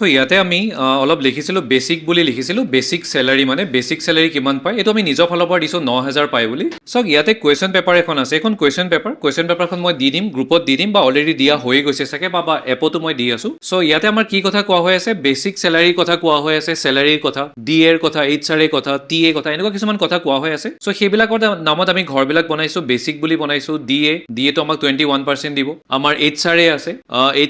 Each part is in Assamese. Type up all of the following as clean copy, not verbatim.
সো ইয়াতে আমি অলপ লিখিছিলোঁ বেচিক বুলি লিখিছিলোঁ, বেচিক চেলাৰী মানে বেচিক চেলাৰী কিমান পায় এইটো আমি নিজৰ ফালৰ পৰা দিছোঁ 9,000 পায় বুলি। চাওক ইয়াতে কুৱেশ্যন পেপাৰ এখন আছে, এখন কুৱেশ্যন পেপাৰখন মই দি দিম, গ্ৰুপত দি দিম বা অলৰেডি দিয়া হৈ গৈছে চাগে বা এপতো মই দি আছোঁ। চ' ইয়াতে আমাৰ কি কথা কোৱা হৈ আছে, বেচিক চেলাৰীৰ কথা কোৱা হৈ আছে, চেলাৰীৰ কথা, ডি এৰ কথা, HR এৰ কথা, টি এ কথা, এনেকুৱা কিছুমান কথা কোৱা হৈ আছে। চ' সেইবিলাকৰ নামত আমি ঘৰবিলাক বনাইছোঁ, বেচিক বুলি বনাইছোঁ, ডি এটো আমাক 21% দিব। আমাৰ HR আছে,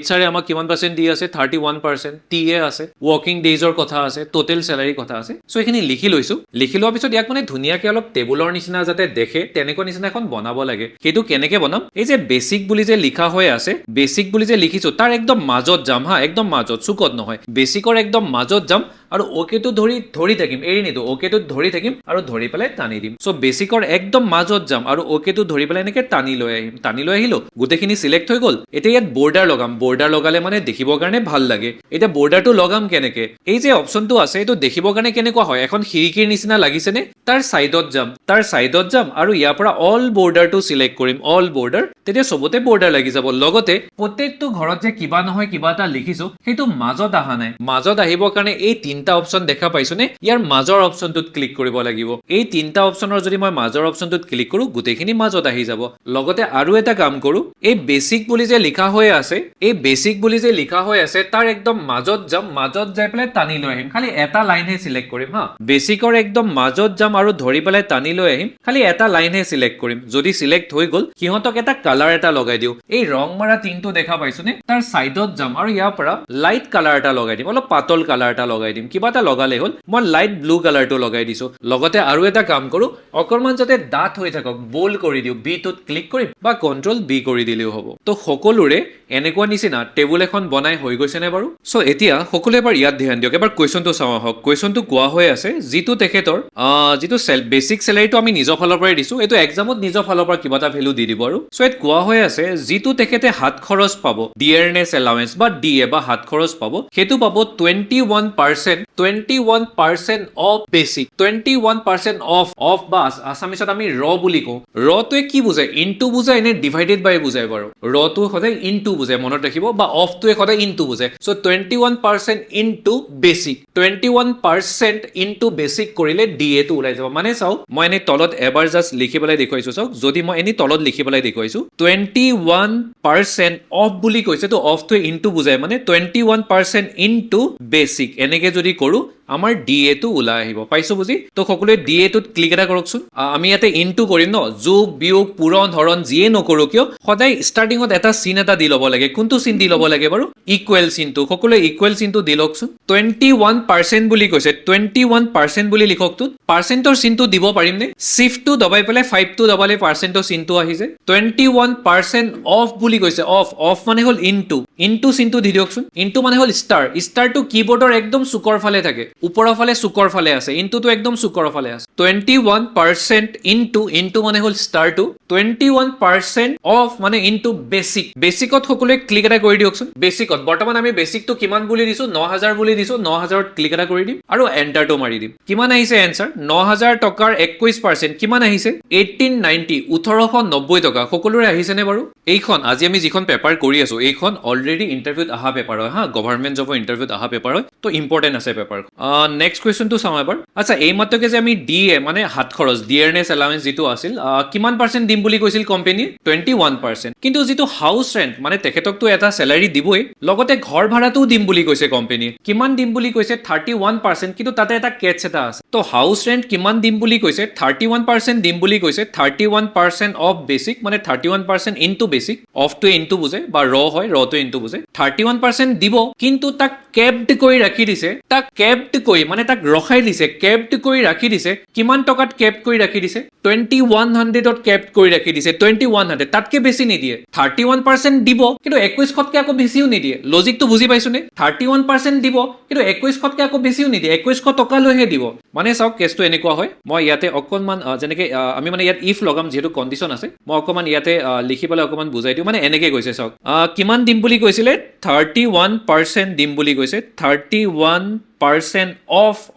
HR আমাক কিমান পাৰ্চেণ্ট দি আছে, 31%, টি এ আছে, ৱৰ্কিং ডেইজৰ কথা আছে, টোটেল চেলাৰীৰ কথা আছে। চ' এইখিনি লিখি লৈছোঁ, লিখি লোৱাৰ পিছত ইয়াক মানে ধুনীয়াকৈ অলপ টেবুলৰ নিচিনা যাতে দেখে তেনেকুৱা নিচিনা এখন বনাব লাগে। সেইটো কেনেকে বনাম, এই যে বেচিক বুলি যে লিখা হৈ আছে, বেচিক বুলি যে লিখিছোঁ তাৰ একদম মাজত যাম হা, একদম মাজত, চুকত নহয়, বেচিকৰ একদম মাজত যাম আৰু অ'কেটো ধৰি থাকিম, এৰি নিদিওঁ, অ'কেটোত ধৰি থাকিম আৰু ধৰি পেলাই টানি দিম। চ' বেচিকৰ একদম মাজত যাম আৰু অ'কেটো ধৰি পেলাই এনেকে টানি লৈ আহিম, টানি লৈ আহিলোঁ, গোটেইখিনি চিলেক্ট হৈ গ'ল। এতিয়া ইয়াত বৰ্ডাৰ লগাম, বৰ্ডাৰ লগালে মানে দেখিবৰ কাৰণে ভাল লাগে। এতিয়া বৰ্ডাৰটো লগাম কেনেকে, এই যে অপশ্যনটো আছে এইটো দেখিবৰ কাৰণে কেনেকুৱা হয়, এখন খিৰিকীৰ নিচিনা লাগিছেনে, তাৰ চাইডত যাম আৰু ইয়াৰ পৰা অল বৰ্ডাৰটো চিলেক্ট কৰিম, অল বৰ্ডাৰ, তেতিয়া চবতে বৰ্ডাৰ লাগি যাব। লগতে প্ৰত্যেকটো ঘৰত যে কিবা নহয় কিবা এটা লিখিছো সেইটো মাজত অহা নাই, মাজত আহিবৰ কাৰণে এই তিনটা অপশ্যন দেখা পাইছো নে, ইয়াৰ মাজৰ অপশ্যনটোত ক্লিক কৰিব লাগিব। এই তিনটা অপশ্যনৰ যদি মই মাজৰ অপশ্যনটোত ক্লিক কৰো গোটেইখিনি মাজত আহি যাব। লগতে আৰু এটা কাম কৰো, এই বেচিক বুলি যে লিখা হৈ আছে, এই বেচিক বুলি যে লিখা হৈ আছে তাৰ একদম মাজত যাম, মাজত যাই পেলাই টানি লৈ আহিম, খালি এটা লাইনহে চিলেক্ট কৰিম হা, বেচিকৰ একদম মাজত যাম আৰু ধৰি পেলাই টানি লৈ আহিম, খালি এটা লাইনহে চিলেক্ট কৰিম। যদি চিলেক্ট হৈ গ'ল সিহঁতক এটা কালাৰ এটা লগাই দিওঁ, এই ৰং মাৰা টিংটো দেখা পাইছো নে, তাৰ চাইডত যাম আৰু ইয়াৰ পৰা লাইট কালাৰ এটা লগাই দিম, অলপ পাতল কালাৰ এটা লগাই দিম, কিবা এটা লগালে হ'ল। মই লাইট ব্লু কালাৰটো লগাই দিছো। লগতে আৰু এটা কাম কৰো, অকণমান যাতে ডাঠ হৈ থাকক বোল্ড কৰি দিওঁ, বিটোত ক্লিক কৰিম বা কন্ট্ৰল বি কৰি দিলেও হ'ব। তো সকলোৰে এনেকুৱা নিচিনা টেবুল এখন বনাই হৈ গৈছে নে বাৰু? চ' এতিয়া সকলোৱে এবাৰ ইয়াত ধ্যান দিয়ক, এবাৰ কুৱেশ্যনটো চাওঁ আহক। কুৱেশ্যনটো কোৱা হৈ আছে যিটো তেখেতৰ যিটো বেচিক চেলাৰীটো আমি নিজৰ ফালৰ পৰাই দিছো, এইটো এক্সামত নিজৰ ফালৰ পৰা কিবা এটা ভেলু দি দিব আৰু। চ' ইয়াত কোৱা হৈ আছে যিটো তেখেতে হাত খৰচ পাব, ডিয়াৰনেছ এলাৱেন্স বা ডিএ বা হাত খৰচ পাব, সেইটো পাব 21% অফ বেচিক, 21% অফ বা আছামিছত আমি ৰ বুলি কওঁ। ৰটোৱে কি বুজায়, ইনটু বুজায় নে ডিভাইডেড বাই বুজায় বাৰু? ৰটো সদায় ইনটু বুজায়, মনত ৰাখিব, বা অফটোৱে সদায় ইনটু বুজায়। চ' 21% ইনটু বেচিক, 21% ইনটু বেচিক কৰিলে ডিএটো ওলাই যাব। মানে চাওক, মই এনেই তলত এবাৰ জাষ্ট লিখি পেলাই দেখুৱাইছো, চাওক, যদি মই এনেই তলত লিখি পেলাই দেখুৱাইছো 21% অফ বুলি কৈছে, তো অফটোৱে ইনটু বুজায়, মানে 21% ইনটু বেচিক, এনেকে যদি কৰো আমাৰ ডিএটো ওলাই আহিব। পাইছো বুজি? তো সকলোৱে ডিএটোত ক্লিক এটা কৰকচোন। আমি ইয়াতে ইনটু কৰিম ন, যোগ বিয়োগ পূৰণ হৰণ যিয়ে নকৰো কিয় সদায় ষ্টাৰ্টিঙত এটা চিন এটা দি ল'ব লাগে। কোনটো চিন দি ল'ব লাগে বাৰু? ইকুৱেল চিনটো। সকলোৱে ইকুৱেল চিনটো দি লওকচোন। 21% বুলি কৈছে, 21% বুলি লিখকটোত পাৰ্চেণ্টৰ চিনটো দিব পাৰিম নে? শিফ্টটো দবাই পেলাই 5টো দবালে পাৰ্চেণ্টৰ চিনটো আহি যায়। 21% অফ বুলি কৈছে, অফ মানে হ'ল ইনটু চিনটো দি দিয়কচোন। ইনটু মানে হ'ল ষ্টাৰটো কিবৰ্ডৰ একদম চুকৰ ফালে থাকে, ওপৰৰ ফালে চুকৰ ফালে আছে, ইনটুটো একদম চুকৰ ফালে আছে। 21% ইনটু মানে হ'ল ষ্টাৰটো, 21% অফ মানে ইনটু বেচিকত সকলোৱে ক্লিক এটা কৰি দিয়কচোন। বেচিকত বৰ্তমান আমি বেচিকটো কিমান বুলি দিছো, 9,000 বুলি দিছো, 9,000ত ক্লিক এটা কৰি দিম আৰু এণ্টাৰটো মাৰি দিম। কিমান আহিছে এনচাৰ? 9,000 টকাৰ 21% কিমান আহিছে? 1890, 1890 টকা। সকলোৰে আহিছেনে বাৰু? এইখন আজি আমি যিখন পেপাৰ কৰি আছো, এইখন অলৰেডি ইণ্টাৰভিউত অহা পেপাৰ হয় হা, গভৰ্ণমেণ্ট জবৰ ইণ্টাৰভিউত অহা পেপাৰ হয়, তো ইম্পৰ্টেণ্ট আছে পেপাৰ। নেক্সট কুৱেশ্যনটো চাওঁ এবাৰ। আচ্ছা, এই মাত্ৰকে যে আমি ডিএ মানে হাত খৰচ, ডিয়াৰনেছ এলাৱেন্স যিটো আছিল, কিমান পাৰ্চেণ্ট দিম বুলি কৈছিল কোম্পানীয়ে? 21%। কিন্তু যিটো হাউচ ৰেণ্ট, মানে তেখেতকতো এটা চেলাৰী দিবই, লগতে ঘৰ ভাড়াটোও দিম বুলি কৈছে কোম্পানীয়ে। কিমান দিম বুলি কৈছে? 31%, কিন্তু তাতে এটা কেটচ এটা আছে। তো হাউচ ৰেণ্ট কিমান দিম বুলি কৈছে? 31% দিম বুলি কৈছে। 31% অফ বেচিক, মানে 31% ইনটু বেচিক, অফটোৱে ইনটু বুজায় বা ৰ হয়, ৰটোৱে ইনটু বুজায়। 31% দিব, কিন্তু তাক কেপড কৰি ৰাখি দিছে, তাক ৰখাই দিছে, কেপড কৰি ৰাখি দিছে। কিমান টকাত কেপড কৰি ৰাখি দিছে? 2100ত কেপড কৰি ৰাখি দিছে। 2100, তাতকে বেছি নিদিয়ে। 31% দিব, কিন্তু 2100তকে আকৌ বেছিও নিদিয়ে। লজিকটো বুজি পাইছো নে? 31% দিব, কিন্তু 2100তকে আকৌ বেছিও নিদিয়ে, 2100 টকালৈহে দিব। মানে চাওক, কেছটো এনেকুৱা হয়, মই ইয়াতে অকণমান যেনেকে আমি মানে ইয়াত ইফ লগাম, যিহেতু কণ্ডিশ্যন আছে, মই অকণমান ইয়াতে লিখি পেলাই অকণমান বুজাই দিওঁ। মানে এনেকে কৈছে চাওক, কিমান দিম বুলি কৈছিলে? 31% দিম বুলি কৈছে। 31% 31%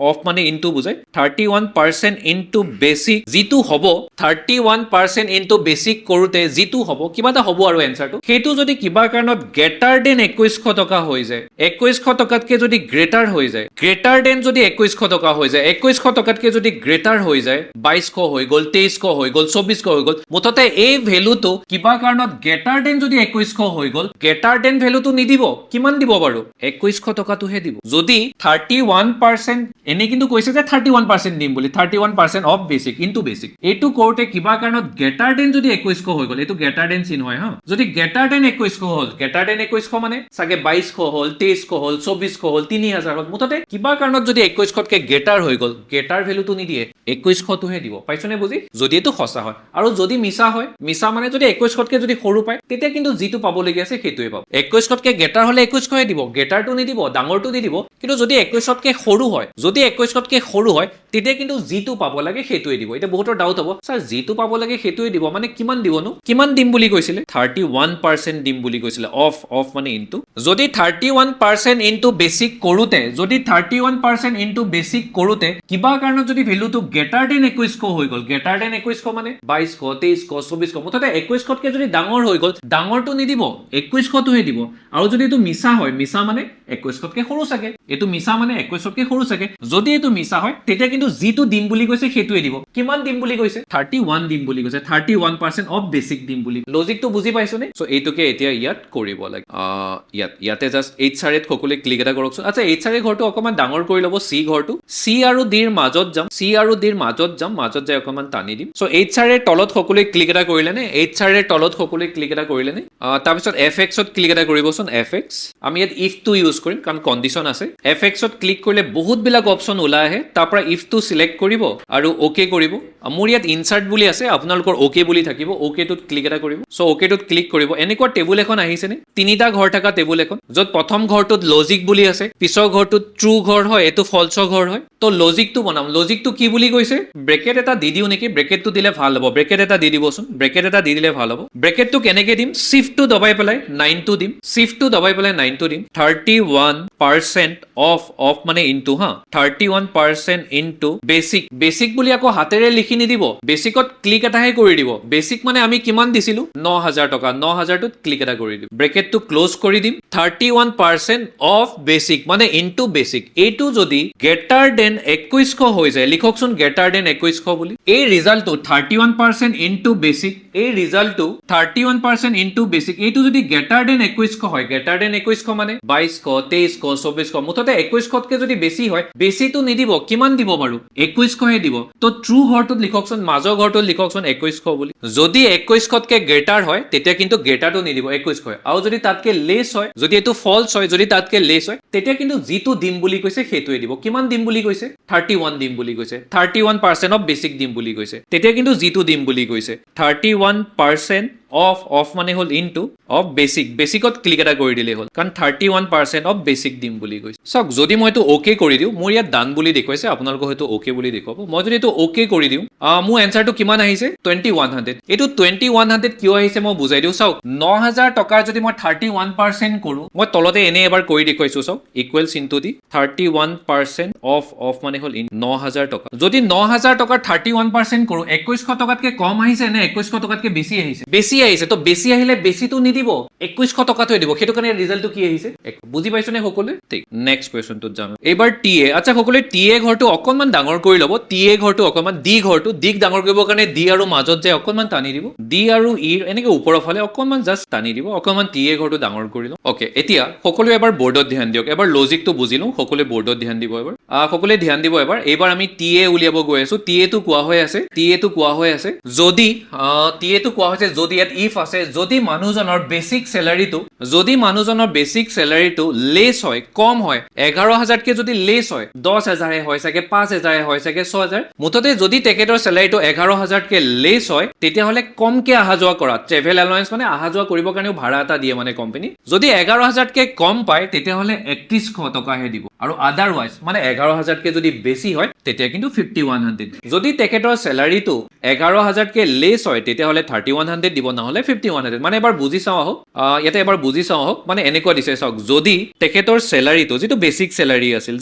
অফ মানে ইনটু বুজায় 31% ইনটু বেসিক যিটো হ'ব 31% ইনটু বেসিক কৰোতে যিটো হ'ব কিবা এটা হ'ব আৰু এনসাৰটো সেইটো যদি কিবা কাৰণত গ্ৰেটাৰ দেন 2100 টকা হৈ যায় 2100 টকাতকৈ যদি গ্ৰেটাৰ হৈ যায় গ্ৰেটাৰ দেন যদি 2100 টকা হৈ যায় 2100 টকাতকৈ যদি গ্ৰেটাৰ হৈ যায় 2200 হৈ গ'ল 2300 হৈ গ'ল 2400 হৈ গ'ল মুঠতে এই ভ্যালুটো কিবা কাৰণত গ্ৰেটাৰ দেন যদি 2100 হৈ গ'ল গ্ৰেটাৰ দেন ভ্যালুটো নিদিব কিমান দিব বাৰু 2100 টকাটোহে দিব যদি 31% এনে কিন্তু কৈছে যে 31% দিম বুলি 31% অফ বেসিক ইনটু বেসিক এইটো কৰোতে কিবা কাৰণত গ্ৰেটাৰ দেন যদি 2100 হৈ গ'ল এইটো গ্ৰেটাৰ দেন চিন হয় হা যদি গ্ৰেটাৰ দেন 2100 হ'ল গ্ৰেটাৰ দেন 2100 মানে সাগে 2200 হ'ল 2300 হ'ল 2400 হ'ল 3000 হ'ল মুঠতে কিবা কাৰণত যদি 2100তকৈ গ্ৰেটাৰ হৈ গ'ল গ্ৰেটাৰ ভ্যালুটো নিদিয়ে 2100টোহে দিব পাইছনে বুজি যদি এটো খসা হয় আৰু যদি মিছা হয় মিছা মানে যদি 2100তকৈ যদি সৰু পায় তেতিয়া কিন্তু যিটো পাবলগীয়া আছে সেইটোৱে পাব 2100তকৈ গ্ৰেটাৰ হলে 2100হে দিব গ্ৰেটাৰটো নিদিব ডাঙৰটো দি দিব কিন্তু যদি 2100তকৈ সৰু হয় যদি 2100তকৈ সৰু হয় তেতিয়া কিন্তু যিটো পাব লাগে সেইটোৱে দিব এটা বহুতৰ ডাউট হ'ব স্যাৰ যিটো পাব লাগে সেইটোৱে দিব মানে কিমান দিবনো কিমান দিম বুলি কৈছিলে 31% দিম বুলি কৈছিলে অফ মানে ইনটু যদি 31% ইনটু বেসিক কৰোতে যদি 31% ইনটু বেসিক কৰোতে কিবা কাৰণত যদি ভ্যালুটো গ্ৰেটাৰ দেন 2100 হৈ গ'ল গ্ৰেটাৰ দেন 2100 মানে 2200 2300 2400 মুঠতে 2100তকৈ যদি ডাঙৰ হৈ গ'ল ডাঙৰটো নিদিব 2100টোহে দিব আৰু যদি এটো মিছা হয় মিছা মানে 2100তকৈ সৰু চাগে এটো মিছা মানে 2100তকৈ সৰু চাগে যদি এটো মিছা হয় তেতিয়া কিন্তু যিটো দিম বুলি কৈছে সেইটোৱে দিব কিমান দিম বুলি কৈছে 31 দিম বুলি কৈছে 31% অফ বেসিক দিম বুলি লজিকটো বুজি পাইছনে সো এইটোকে এতিয়া ইয়াত কৰিব লাগে ইয়াতে জাস্ট এইচ আৰ এত সকলোৱে ক্লিক এটা কৰকচোন আচ্ছা এইচ আৰ এ ঘৰটো অকমান ডাঙৰ কৰি ল'ব সি ঘৰটো সি আৰু ডিৰ মাজত যাম মাজত যাই অকমান টানি দিম সো এইচ আৰ এৰ তলত সকলোৱে ক্লিক এটা কৰিলেনে এইচ আৰ এৰ তলত সকলোৱে ক্লিক এটা কৰিলেনে তাৰপিছত এফএক্সত ক্লিক এটা কৰিবচোন এফএক্স আমি ইয়াত ইফ টু ইউজ কৰিম কাৰণ কণ্ডিশ্যন আছে এফএক্সত ক্লিক কৰিলে বহুত বিলাক অপচন ওলাই আহে তাৰ পৰা ইফ টু সিলেক্ট কৰিব আৰু ওকে কৰিব মোৰ ইয়াত ইনসাৰ্ট বুলি আছে আপোনালোকৰ ওকে বুলি থাকিব ওকে টোত ক্লিক এটা কৰিব সো ওকে টোত ক্লিক কৰিব এনেকুৱা টেবুল এখন আহিছেনে তিনিটা ঘৰ থকা টেবুল এখন য'ত প্ৰথম ঘৰটোত লজিক বুলি আছে পিছৰ ঘৰটোত ট্ৰু ঘৰ হয় এটো ফলছ ঘৰ হয় তো লজিকটো বনাম লজিকটো কি বুলি কৈছে ব্ৰেকেট এটা দি দিও নেকি ব্ৰেকেটটো দিলে ভাল হ'ব ব্ৰেকেট এটা দি দিবচোন ব্ৰেকেট এটা দি দিলে ভাল হ'ব ব্ৰেকেটটো কেনেকে দিম শিফটটো দবাই পেলাই 9 টো দিম শিফটটো দবাই পেলাই 9 টো দিম 31% অফ মানে ইনটু হা 31% ইনটু বেসিক বুলি আকৌ হাতেৰে লিখি নিদিব বেসিকত ক্লিক এটাহে কৰি দিব বেসিক মানে আমি কিমান দিছিলো 9000 টকা 9000 টোত ক্লিক এটা কৰি দিম ব্ৰেকেটটো ক্লোজ কৰি দিম 31% অফ বেসিক মানে ইনটু বেসিক এইটো যদি গ্ৰেটাৰ দেন 2100 হৈ যায় লিখকচোন গ্ৰেটাৰ দেন 2100 বুলি এই ৰিজাল্টটো 31% ইনটু বেসিক এই ৰিজাল্টটো 31% ইনটু বেসিক এইটো যদি গ্ৰেটাৰ দেন 2100 হয় গ্ৰেটাৰ দেন 2100 মানে 2200 2300 2400 মুঠতে 2100তকৈ যদি বেছি হয় বেছিটো নিদিব কিমান দিব বাৰু 2100 হে দিব তো ট্ৰু ঘৰটোত লিখকচোন মাজৰ ঘৰটোত লিখকচোন 2100 বুলি যদি 2100তকৈ গ্ৰেটাৰ হয় তেতিয়া কিন্তু গ্ৰেটাৰটো নিদিব 2100 আৰু যদি তাতকৈ লেছ হয় যদি এটো ফলছ হয় যদি তাতকৈ লেছ হয় তেতিয়া কিন্তু যিটো দিম বুলি কৈছে সেইটোৱে দিব কিমান দিম বুলি কৈছে 31 দিম বুলি কৈছে 31% অফ বেসিক দিম বুলি কৈছে তেতিয়া কিন্তু যিটো দিম বুলি কৈছে 31% অফ মানে হল ইনটু অফ বেসিকত ক্লিক এটা কৰি দিলে হল কাৰণ 31% অফ বেসিক দিম বুলি কৈছে সক যদি মই এটো ওকে কৰি দিও মোৰ ইয়াত ডান বুলি দেখুৱাইছে আপোনালোকৰ হয়তো ওকে বুলি দেখুৱাব মই যদি এটো ওকে কৰি দিও মোৰ এনসাৰটো কিমান আহিছে 2100 এটো 2100 কিয় আহিছে মই বুজাই দিও চাওক 9000 টকাৰ যদি মই 31% কৰো মই তলতে এনে এবাৰ কৰি দেখুৱাইছো চাওক ইকুৱেলছ ইনটু দি 31% অফ মানে হল 9000 টকা যদি 9000 টকাৰ 31% কৰো 2100 টকাতকৈ কম আহিছে নে 2100 টকাতকৈ বেছি আহিছে তো বেছি আহিলে বেছিটো নিদিব 2100 টকাটোৱে দিব সেইটো কাৰণে ৰিজাল্টটো কি আহিছে বুজি পাইছনে সকলোৱে ঠিক নেক্সট কোৱেশ্চনটোত যাম এবাৰ টিএ আচ্ছা সকলোৱে টিএ ঘৰটো অকনমান ডাঙৰ কৰি ল'ব টিএ ঘৰটো অকনমান ডি ঘৰটো ডিক ডাঙৰ কৰিবৰ কাৰণে ডি আৰু মাজত যে অকনমান টানি দিব ডি আৰু ই এনেকে ওপৰৰ ফালে অকনমান জাস্ট টানি দিব অকনমান টিএ ঘৰটো ডাঙৰ কৰি লওঁ ওকে এতিয়া সকলোৱে এবাৰ বৰ্ডত ধ্যান দিয়ক এবাৰ লজিকটো বুজি লওঁ সকলোৱে বৰ্ডত ধ্যান দিব এবাৰ সকলোৱে ধ্যান দিব এবাৰ এইবাৰ আমি টিএ উলিয়াব গৈ আছো টিএ টো কোৱা হৈ আছে যদি টিএ টো কোৱা হৈছে যদি ইয়াত ইফ আছে যদি মানুহজনৰ বেসিক স্যালাৰিটো লেস হয় কম হয় 11000 কে যদি লেস হয় 10000 হয় চাগে 5000 হয় চাগে 6000 মুঠতে যদি তেখেতৰ স্যালাৰিটো 11000 কে লেস হয় তেতিয়া হলে কমকে আহা যোৱা কৰা ট্ৰেভেল এলাউন্স মানে আহা যোৱা কৰিবৰ কাৰণেও ভাড়া এটা দিয়ে মানে কোম্পানী যদি 11000 কে কম পায় তেতিয়া হলে 3100 টকাহে দিব আৰু আদাৰৱাইজ মানে 11,000কে যদি বেছি হয় তেতিয়া কিন্তু 5100। যদি তেখেতৰ চেলাৰীটো 11,000কে লেছ হয় তেতিয়াহ'লে 3100 দিব, নহ'লে 5100। মানে এবাৰ বুজি চাওঁ আহক, ইয়াতে এবাৰ বুজি চাওঁ আহক, মানে এনেকুৱা দিছে চাওক, যদি তেখেতৰ চেলাৰীটো যিটো বেছিক চেলাৰী আছিল,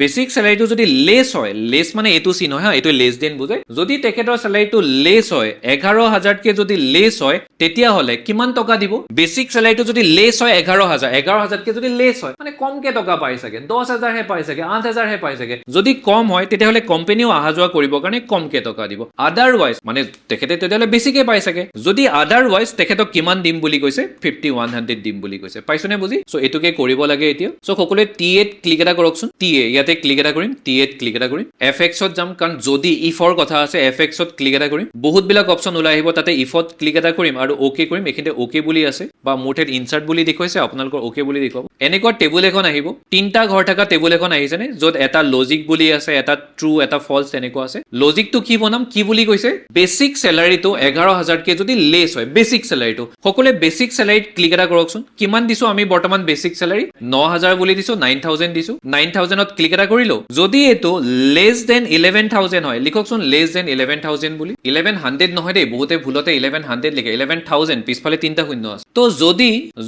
বেছিক চেলাৰীটো যদি লেছ হয়, লেছ মানে এইটো চিন হয় হা, এইটো লেছ দেন বুজায়। যদি তেখেতৰ চেলাৰীটো লেছ হয়, 11,000কে যদি লেছ হয় তেতিয়াহ'লে কিমান টকা দিব? বেছিক চেলাৰীটো যদি লেছ হয় 11,000কে যদি লেছ হয় মানে কমকে টকা পাই চাগে, 10,000 হে পাই চাগে, 8,000 হে পাই চাগে। যদি কম হয় তেতিয়াহ'লে কোম্পানীও অহা যোৱা কৰিবৰ কাৰণে কমকে টকা দিব। আদাৰৱাইজ মানে তেখেতে তেতিয়াহ'লে বেছিকে পাই চাগে। যদি আদাৰৱাইজ তেখেতক কিমান দিম বুলি কৈছে? 5100 দিম বুলি কৈছে। পাইছোনে বুজি? চ' এইটোকে কৰিব লাগে এতিয়া। চ' সকলোৱে T8 ক্লিক এটা কৰকচোন। ইয়াতে ক্লিক এটা কৰিম, T8 ক্লিক এটা কৰিম, FX-ত যাম, কাৰণ যদি ইফৰ কথা আছে FX-ত ক্লিক এটা কৰিম। বহুতবিলাক অপশ্যন ওলাই আহিব, তাতে ইফত ক্লিক এটা কৰিম আৰু অ'কে কৰিম। এইখিনিতে অ'কে বুলি আছে বা মোৰ ঠাইত ইনচাৰ্ট বুলি দেখুৱাইছে, আপোনালোকৰ অ'কে বুলি দেখুৱাব। এনেকুৱা টেবুল এখন আহিব, 3টা ঘৰ থকা টেবুল এখন আহিছেনে, য'ত এটা লজিক বুলি আছে, এটা ট্ৰু, এটা ফলছ, তেনেকুৱা আছে। লজিকটো কি বনাম, কি বুলি কৈছে? বেছিক চেলাৰীটো 11,000কে যদি লেছ হয়, বেছিক চেলাৰীটো, সকলোৱে বেছিক চেলাৰীত ক্লিক এটা কৰকচোন। কিমান দিছো আমি বৰ্তমান বেছিক চেলাৰী? 9,000 বুলি দিছো, 9,000 দিছো। 9,000ত ক্লিক এটা কৰিলো। যদি এইটো লেছ দেন 11,000 হয়, লিখকচোন লেছ দেন 11,000 বুলি। 1100 নহয় দেই, বহুতে ভুলতে 1100 লিখে, 11,000 পিছফালে 3টা শূন্য আছে। তো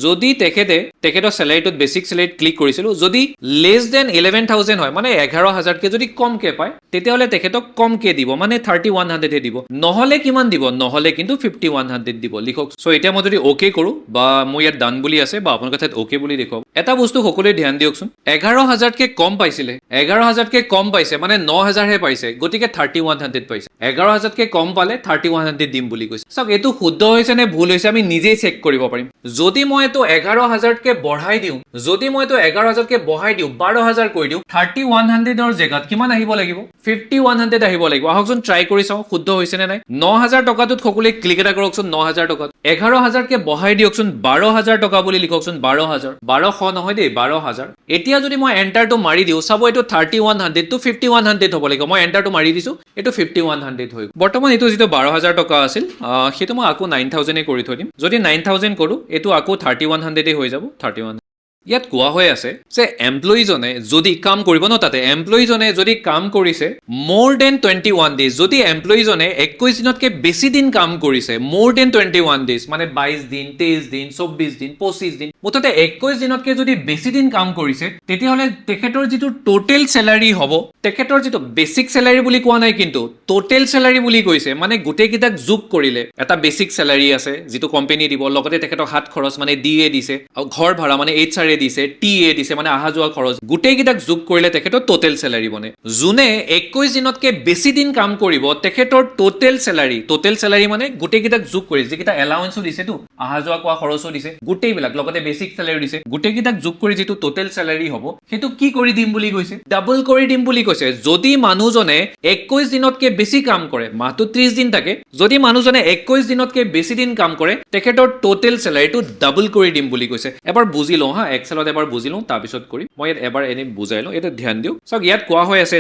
যদি তেখেতৰ চেলাৰীটোত বেছিক চেলাৰীত ক্লিক কৰিছিলো, যদি লেছ দেন 11,000 হয় মানে 11,000কে যদি কমকে পায় তেতিয়াহ'লে তেখেতক কমকে দিব, মানে 3100 হে দিব। নহ'লে কিমান দিব? নহ'লে কিন্তু 5100 দিব, লিখক। চ' এতিয়া মই যদি অ'কে কৰো, বা মোৰ ইয়াত ডান বুলি আছে, বা আপোনালোকৰ ঠাইত অ'কে বুলি দেখুৱাওক। এটা বস্তু সকলোৱে ধ্যান দিয়কচোন, 11,000কে কম পাইছিলে, 11,000কে কম পাইছে মানে 9,000 হে পাইছে, গতিকে 3100 পাইছে। 11,000কে কম পালে 3100 দিম বুলি কৈছে। চাওক এইটো শুদ্ধ হৈছে নে ভুল হৈছে আমি নিজেই চেক কৰিব পাৰিম। যদি মই এইটো 11,000কে বঢ়াই দিওঁ, 12,000 কৰি দিওঁ, 3100ৰ জেগাত কিমান আহিব লাগিব? 5100 আহিব লাগিব। আহকচোন ট্ৰাই কৰি চাওঁ শুদ্ধ হৈছে নে নাই। 9,000 টকাটোত সকলোৱে ক্লিক এটা কৰকচোন। 9,000 টকাত 11,000কে বঢ়াই দিয়কচোন, 12,000 টকা বুলি লিখকচোন। 12,000, 1200 নহয় দেই, 12,000। এতিয়া যদি মই এণ্টাৰটো মাৰি দিওঁ, চাব এইটো 3100 টো 5100 হ'ব লাগিব। মই এণ্টাৰটো মাৰি দিছো, এইটো 5100 হৈ গ'ল। বৰ্তমান এইটো যিটো 12,000 টকা আছিল, সেইটো মই আকৌ 9,000 কৰি থৈ দিম। যদি 9,000 কৰো, এইটো আকৌ 3100 হৈ যাব, 3100। ইয়াত কোৱা হৈ আছে যে এমপ্লয়ীজনে যদি কাম কৰিব ন, তাতে এমপ্লয়ীজনে যদি কাম কৰিছে মোৰ দেন 21 ডেজ, যদি এমপ্লয়ীজনে 21 দিনতকে বেছি দিন কাম কৰিছে, মোৰ দেন 21 ডেজ মানে 22 দিন, 23 দিন, 24 দিন, 25 দিন, মুঠতে 21 দিনতকে যদি বেছি দিন কাম কৰিছে, তেতিয়াহ'লে তেখেতৰ যিটো টোটেল চেলাৰী হ'ব, তেখেতৰ যিটো বেছিক চেলাৰী বুলি কোৱা নাই, কিন্তু টোটেল চেলাৰী বুলি কৈছে, মানে গোটেইকেইটাক যোগ কৰিলে এটা বেছিক চেলাৰী আছে যিটো কোম্পানী দিব, লগতে তেখেতৰ হাত খৰচ মানে DA দিছে, আৰু ঘৰ ভাড়া মানে HR দিছে, TA দিছে মানে অহা যোৱা খৰচ, গোটেইকেইটাক যোগ কৰিলে তেখেতৰ টোটেল চেলাৰী বনে। যোনে 21 দিনতকে বেছি দিন কাম কৰিব, তেখেতৰ টোটেল চেলাৰী মানে গোটেইকেইটাক যোগ কৰি, যিকেইটা এলাউন্সো দিছেতো, অহা যোৱা কোৱা খৰচো দিছে, গোটেইবিলাক লগতে বেছিক চেলাৰী দিছে, গোটেইকেইটাক যোগ কৰি যিটো টোটেল চেলাৰী হ'ব, সেইটো কি কৰি দিম বুলি কৈছে? ডাবল কৰি দিম বুলি কৈছে। যদি মানুহজনে 21 দিনতকে বেছি কাম কৰে, মাহটো 30 দিন থাকে, যদি মানুহজনে 21 দিনতকে বেছি দিন কাম কৰে, তেখেতৰ টোটেল চেলাৰীটো ডাবল কৰি দিম বুলি কৈছে। এবাৰ বুজি লওঁ হা, এক্সেলত এবাৰ বুজি লওঁ, তাৰপিছত কৰিম। মই ইয়াত এবাৰ এনে বুজাই লওঁ, এটা ধ্যান দিওঁ। চাওক ইয়াত কোৱা হৈ আছে,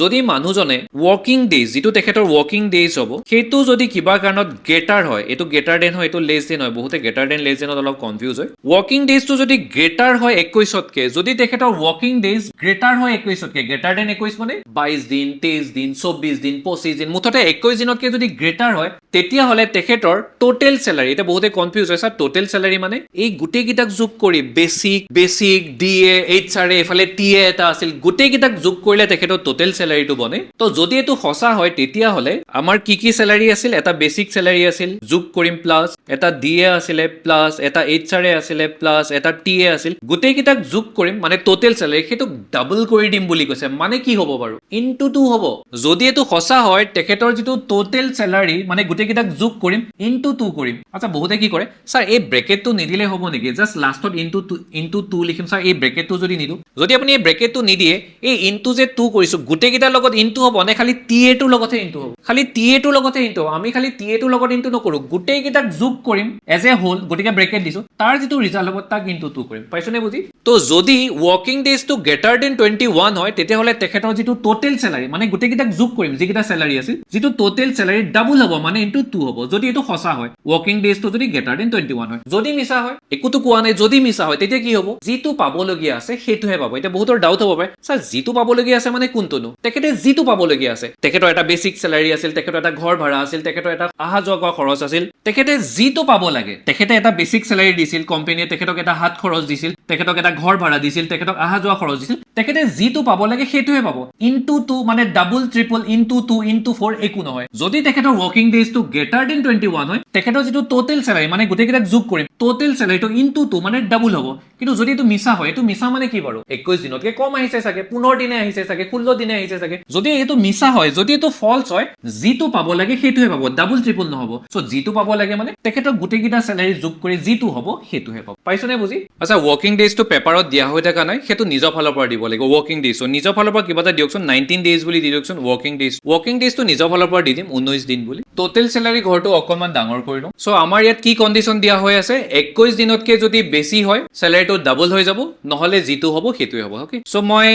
যদি মানুহজনে ৱৰ্কিং ডেজ, যিটো তেখেতৰ ৱৰ্কিং ডেজ হ'ব, সেইটো যদি কিবা কাৰণত গ্ৰেটাৰ হয়, এইটো গ্ৰেটাৰ দেন হয়, এইটো লেছ দেন হয়, বহুতে গ্ৰেটাৰ দেন লেছ দেনত অলপ কনফিউজ হয়। ৱৰ্কিং ডেজটো যদি গ্ৰেটাৰ হয় 21তকে, যদি তেখেতৰ ৱৰ্কিং ডেজ গ্ৰেটাৰ হয় 21তকে, গ্ৰেটাৰ দেন 21 মানে 22 দিন, 23 দিন, 24 দিন, 25 দিন, মুঠতে 21 দিনতকে যদি গ্ৰেটাৰ হয়, তেতিয়াহ'লে তেখেতৰ টোটেল চেলাৰী, এতিয়া বহুতে কনফিউজ হয়, স্যাৰ টোটেল চেলাৰী মানে এই গোটেইকেইটাক যোগ কৰি, বেছিক DA, HRA, এফালে TA এটা আছিল, গোটেইকেইটাক যোগ কৰিলে তেখেতৰ টোটেল চেলাৰীটো বনে। তো যদি এইটো সঁচা হয়, তেতিয়াহ'লে আমাৰ কি চেলাৰী আছিল? এটা বেছিক চেলাৰী আছিল, যোগ কৰিম, প্লাছ এটা DA আছিলে, প্লাছ এটা HRA আছিলে, প্লাছ এটা TA আছিল, গোটেইকেইটাক যোগ কৰিম, মানে টোটেল চেলাৰী, সেইটো ডাবল কৰি দিম বুলি কৈছে। মানে কি হ'ব বাৰু? ইনটু 2 হ'ব। যদি এইটো সঁচা হয়, তেখেতৰ যিটো টোটেল চেলাৰী, মানে গোটেইকেইটাক যোগ কৰিম, ইনটু 2 কৰিম। আচ্ছা, বহুতে কি কৰে, স্যাৰ এই ব্ৰেকেটটো নিদিলে হ'ব নেকি? জাষ্ট লাষ্টত ইনটু 2 লিখিম। স্যাৰ এই ব্ৰেকেটটো যদি নিদিওঁ, যদি আপুনি এই ব্ৰেকেটটো নিদিয়ে, এই ইনটু যে 2 কৰিছো, গোটেইকেইটাৰ লগত ইনটু হ'ব নে খালি TA টোৰ লগতহে ইনটু হ'ব? খালি TA টোৰ লগতহে ইনটু হ'ব। আমি খালি TA টোৰ লগত ইনটু নকৰো, গোটেইকেইটাক যোগ কৰিম এজ এ হোল, গতিকে ব্ৰেকেট দিছো, তাৰ যিটো ৰিজাল্ট হ'ব তাক ইনটু 2 কৰিম। পাইছনে বুজি? তো যদি ৱৰ্কিং ডেজটো গ্ৰেটাৰ দেন 21 হয়, তেতিয়াহ'লে তেখেতৰ যিটো টোটেল চেলাৰী, মানে গোটেইকেইটাক যোগ কৰিম, যিকেইটা চেলাৰী আছিল, যিটো টোটেল চেলাৰী ডাবল হ'ব, মানে ইনটু 2 হ'ব। যদি এইটো সঁচা হয়, ৱৰ্কিং ডেজটো যদি গ্ৰেটাৰ দেন 21 হয়। যদি মিছা হয়, একোতো কোৱা নাই, যদি মিছা হয় তেতিয়া কি হ'ব যিটো পাবলগীয়া আছে সেইটোহে পাব এতিয়া বহুতৰ ডাউট হ'ব পাৰে স্যাৰ যিটো পাবলগীয়া আছে মানে কোনটোনো তেখেতে যিটো পাবলগীয়া আছে তেখেতৰ এটা বেসিক স্যালাৰি আছিল তেখেতৰ এটা ঘৰ ভাড়া আছিল তেখেতৰ এটা আহা যোৱা কৰা খৰচ আছিল তেখেতে যিটো পাব লাগে তেখেতে এটা বেসিক স্যালাৰি দিছিল কোম্পানীয়ে তেখেতক এটা হাত খৰচ দিছিল তেখেতক এটা ঘৰ ভাড়া দিছিল তেখেতক আহা যোৱা খৰচ দিছিল তেখেতে যিটো পাব লাগে সেইটোহে পাব ইনটু 2 মানে ডাবল ট্ৰিপল ইনটু 2 ইনটু 4 একো নহয় যদি তেখেতৰ ওয়াৰ্কিং ডেজটো গ্ৰেটাৰ দেন 21 হয় তেখেতৰ যেটো টোটাল স্যালাৰি মানে গোটেইকেইটাক যোগ কৰিম টোটাল স্যালাৰিটো ইনটু 2 মানে ডাবল হ'ব কিন্তু যদি এটো মিছা হয় এটো মিছা মানে কি বাৰু 21 দিনতকে কম আহিছে চাগে 15 দিনে আহিছে চাগে 16 দিনে আহিছে চাগে যদি এটো মিছা হয় যদি এটো ফলস হয় যিটো পাব লাগে সেইটোহে পাব ডাবল ট্ৰিপল নহব সো যিটো পাব লাগে মানে তেখেতৰ গোটেইকেইটা স্যালাৰি যোগ কৰি যিটো হ'ব সেইটোহে পাব পাইছনে বুজি আচ্ছা ওয়াৰ্কিং ডেজটো পেপাৰত দিয়া হৈ থকা নাই হেতু নিজৰ ফালৰ পৰা দিব লাগিব ওয়াৰ্কিং ডেজ সো নিজৰ ফালৰ পৰা কিবা এটা দিয়কচোন 19 ডেজ বুলি দিয়কচোন ওয়াৰ্কিং ডেজটো নিজৰ ফালৰ পৰা দি দিম 19 দিন বুলি টোটাল স্যালাৰি ঘৰটো অকনমান ডাঙৰ কৰি লওঁ সো আমাৰ ইয়াত কি কন্ডিশন দিয়া হৈ আছে 21 দিনতকে যদি বেছি হয় স্যালাৰিটো ডাবল হৈ যাব নহলে যিটো হ'ব সেইটোৱে হ'ব ওকে সো মই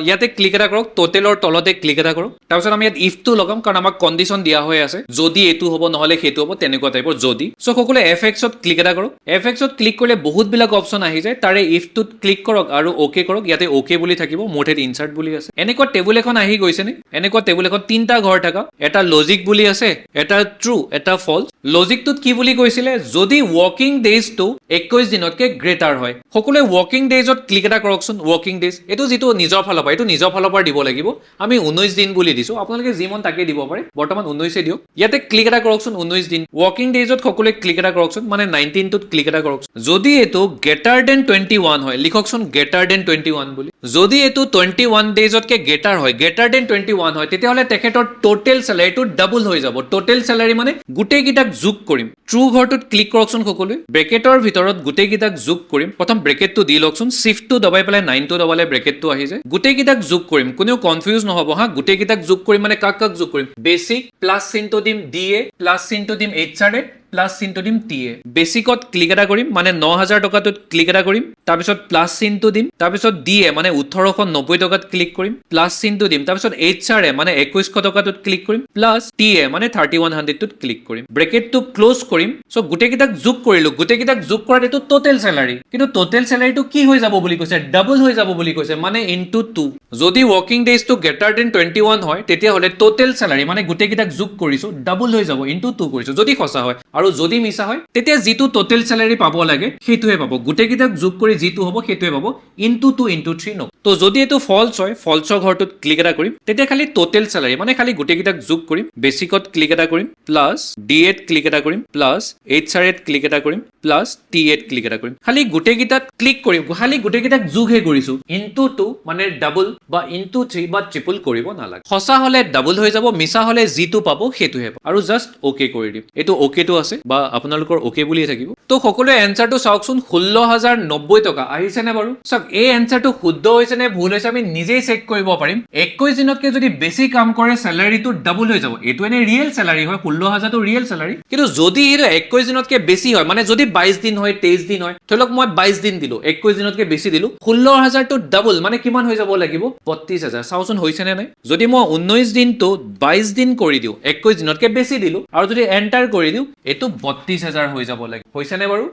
ইয়াতে ক্লিক এটা কৰক টোটালৰ তলতে ক্লিক এটা কৰক তাৰপিছত আমি ইয়াত ইফ টো লগাম কাৰণ আমাক কন্ডিশন দিয়া হৈ আছে যদি এটো হ'ব নহলে সেইটো হ'ব তেনেকুৱা টাইপৰ যদি সো সকলে fx ত ক্লিক এটা কৰক fx ত ক্লিক কৰিলে বহুত বিলাক অপচন আহি যায় তাৰে ইফ টোত ক্লিক কৰক আৰু ওকে কৰক ইয়াতে ওকে বুলি থাকিব মোঠেত ইনসাৰ্ট বুলি আছে এনেকুৱা টেবুল এখন আহি গৈছে নে এনেকুৱা টেবুল এখন তিনটা ঘৰ থাকা এটা লজিক বুলি আছে এটা ট্ৰু এটা ফলস লজিকটোত কি বুলি কৈছিলে যদি ওয়াৰ্কিং ডেজটো 21 দিনতকে গ্ৰেটাৰ হয় সকলে ওয়াৰ্কিং ডেজত ক্লিক এটা কৰকচোন ওয়াৰ্কিং ডেজ এটো যেটো নিজৰ ফালৰ পৰা এটো নিজৰ ফালৰ পৰা দিব লাগিব আমি 19 দিন বুলি দিছো আপোনালোকে যিমন তাকে দিব পাৰে বৰ্তমান 19 এ দিও ইয়াতে ক্লিক এটা কৰকচোন 19 দিন ওয়াৰ্কিং ডেজত সকলে ক্লিক এটা কৰকচোন মানে 19 টোত ক্লিক এটা কৰকচোন যদি এটো গ্ৰেটাৰ দেন 21 হয় লিখকচোন গ্ৰেটাৰ দেন 21 বুলি যদি এটো 21 ডেজতকে গ্ৰেটাৰ হয় গ্ৰেটাৰ দেন 21 হয় তেতিয়া হলে তেখেতৰ টোটাল স্যালাৰিটো ডাবল হৈ যাব টোটাল স্যালাৰি মানে গোটেই কিটাক যোগ কৰিম ট্ৰু ঘৰটোত ক্লিক কৰকচোন সকলোৱে ব্ৰেকেটৰ ভিতৰত গোটেই কিটাক যোগ কৰিম প্ৰথম ব্ৰেকেটটো দি লওকচোন শিফট টো দবাই পেলাই 9 টো দবালে ব্ৰেকেটটো আহি যায় গোটেই কিটাক যোগ কৰিম কোনেও কনফিউজ নহব হা গোটেই কিটাক যোগ কৰিম মানে কাক কাক যোগ কৰিম বেসিক প্লাস চিনটো দিম ডিএ প্লাস চিনটো দিম এইচআৰএ প্লাস চিনটো দিম টিএ বেসিকত ক্লিক এটা কৰিম মানে 9000 টকাটোত ক্লিক এটা কৰিম তাৰপিছত প্লাস চিনটো দিম তাৰপিছত ডিএ মানে 1890 টকাত ক্লিক কৰিম প্লাস চিনটো দিম তাৰপিছত এইচআৰএ মানে 2100 টকাটোত ক্লিক কৰিম প্লাস টিএ মানে 3100 টোত ক্লিক কৰিম ব্ৰেকেটটো ক্লোজ কৰিম সো গোটেই কিটাক যোগ কৰিলো গোটেই কিটাক যোগ কৰাত এটো টোটাল স্যালাৰি কিন্তু টোটাল স্যালাৰিটো কি হৈ যাব বুলি কৈছে ডাবল হৈ যাব বুলি কৈছে মানে ইনটু 2 যদি ওয়াৰ্কিং ডেজটো গ্ৰেটাৰ দেন 21 হয় তেতিয়া হলে টোটাল স্যালাৰি মানে গোটেই কিটাক যোগ কৰিছো ডাবল হৈ যাব ইনটু 2 কৰিছো যদি সঁচা হয় আৰু যদি মিছা হয় তেতিয়া যিটো টোটাল স্যালাৰি পাব লাগে সেইটোহে পাব গোটেই কিটাক যোগ কৰি যিটো হ'ব সেইটোহে পাব ইনটু 2 ইনটু 3 ন তো যদি এটো ফলস হয় ফলসৰ ঘৰটোত ক্লিক এটা কৰিম তেতিয়া খালি টোটাল স্যালাৰি মানে খালি গোটেই কিটাক যোগ কৰিম বেসিকত ক্লিক এটা কৰিম প্লাস ডিএত ক্লিক এটা কৰিম প্লাস এইচআৰএত ক্লিক এটা কৰিম প্লাস টিএত ক্লিক এটা কৰিম খালি গোটেই কিটাত ক্লিক কৰিম খালি গোটেই কিটাক যোগহে কৰিছো ইনটু 2 মানে ডাবল বা ইনটু 3 বা ট্ৰিপল কৰিব নালাগে সঁচা হলে ডাবল হৈ যাব মিছা হলে যিটো পাব সেইটোহে পাব আৰু জাস্ট ওকে কৰি দিম এটো ওকে টো আছে বা আপোনালোকৰ ওকে বুলিয়ে থাকিব তো সকলোৱে এনসাৰটো চাওকচোন 16090 টকা আহিছে নে বাৰু সব এই এনসাৰটো শুদ্ধ হৈছে নে ভুল হৈছে আমি নিজেই চেক কৰিব পাৰিম 21 দিনতকে যদি বেছি কাম কৰে স্যালাৰিটো ডাবল হৈ যাব এটো এনে ৰিয়েল স্যালাৰি হয় 16000 টো ৰিয়েল স্যালাৰি কিন্তু যদি এটো 21 দিনতকে বেছি হয় মানে যদি 22 দিন হয় 23 দিন হয় ধৰক মই 22 দিন দিলো 21 দিনতকে বেছি দিলো 16000 টো ডাবল মানে কিমান হৈ যাব লাগিব 32000 চাওচোন হৈছে নে নাই যদি মই 19 দিন তো 22 দিন কৰি দিও 21 দিনতকে বেছি দিলো আৰু যদি এন্টাৰ কৰি দিও এটো 32000 হৈ যাব লাগে হৈছে নে বাৰু